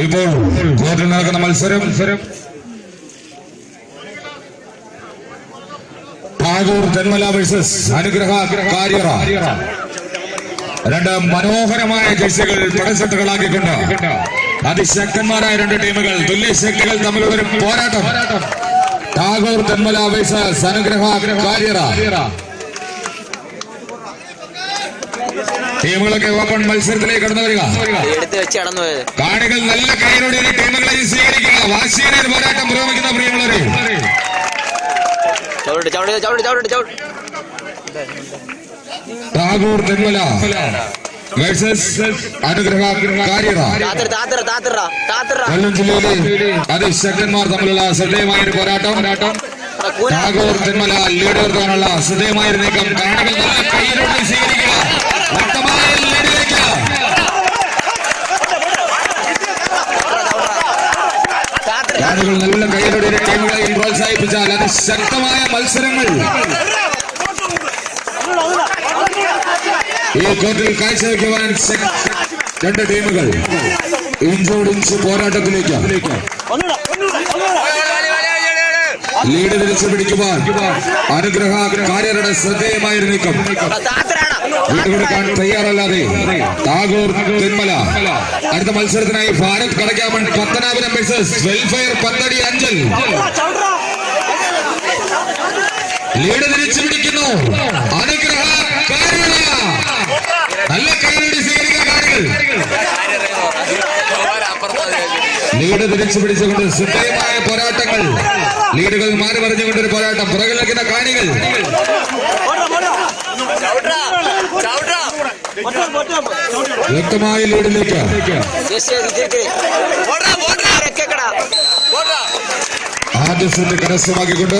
ഇപ്പോൾ കോർട്ടിൽ നടക്കുന്ന മത്സരം ടാഗോർ തെന്മല വേഴ്സസ് അനുഗ്രഹ കാര്യറ. രണ്ട് മനോഹരമായ ജേഴ്സികൾ പടച്ചട്ടുകളാക്കിക്കൊണ്ട് അതിശക്തന്മാരായ രണ്ട് ടീമുകൾ, തുല്യശക്തികൾ തമ്മിലൊരു പോരാട്ടം. ടാഗോർ തെന്മല വേഴ്സസ് അനുഗ്രഹ കാര്യറ. ടീമുകളൊക്കെ ഓപ്പൺ മത്സരത്തിലേക്ക് കടന്നു വരിക. കാണികൾ നല്ല കൈയിലൂടെ ടീമുകളെ സ്വീകരിക്കുക. വാശിയേറിയ പോരാട്ടം പുരോഗമിക്കുന്ന പ്രിയമുള്ളവരെ. ടാഗോർ തെന്മല വേഴ്സസ് അനുഗ്രഹ കാര്യറ. കൊല്ലം ജില്ലയിലെ അതിശക്തന്മാർ തമ്മിലുള്ള ശ്രദ്ധേയമായൊരു പോരാട്ടം. ടാഗോർ തെന്മല ലീഡെടുക്കാനുള്ള ശ്രദ്ധേയമായൊരു നീക്കം. കാണികൾ നല്ല കൈയിലൂടെ സ്വീകരിക്കുക. വ്യക്തമായ ലീഡിലേക്ക് കാണികൾ നല്ല കൈയിലൂടെ ടീമുകളെയും പ്രോത്സാഹിപ്പിച്ചാൽ അതിശക്തമായ മത്സരങ്ങൾ ഈ കോർട്ടിൽ കാഴ്ചവെക്കുവാൻ രണ്ട് ടീമുകൾ ഇഞ്ചോടിഞ്ച് പോരാട്ടത്തിലേക്ക്. ലീഡ് തിരിച്ചു പിടിക്കുവാൻ അനുഗ്രഹ കാര്യരുടെ ശ്രദ്ധേയമായൊരു നീക്കം. വിട്ടുകൊടുക്കാൻ തയ്യാറല്ലാതെ ടാഗോർ തെന്മല. അടുത്ത മത്സരത്തിനായി Bharat Kadakkamon Pathanapuram versus welfare Pathadi Anchal. Lead തിരിച്ചു പിടിക്കുന്നു അനുഗ്രഹ കാര്യ. നല്ല കൈയിലൂടെ സ്വീകരിക്കാൻ കാണികൾ. ലീഡ് തിരിച്ചു പിടിച്ചുകൊണ്ട് ശ്രദ്ധേയമായ പോരാട്ടങ്ങൾ. ലീഡുകൾ മാറി മറിഞ്ഞുകൊണ്ടൊരു പോരാട്ടം. പുറകിൽ നിൽക്കുന്ന കാണികൾ. വ്യക്തമായ ലീഡിലേക്ക് ആദ്യ സെറ്റ് കരസ്ഥമാക്കിക്കൊണ്ട്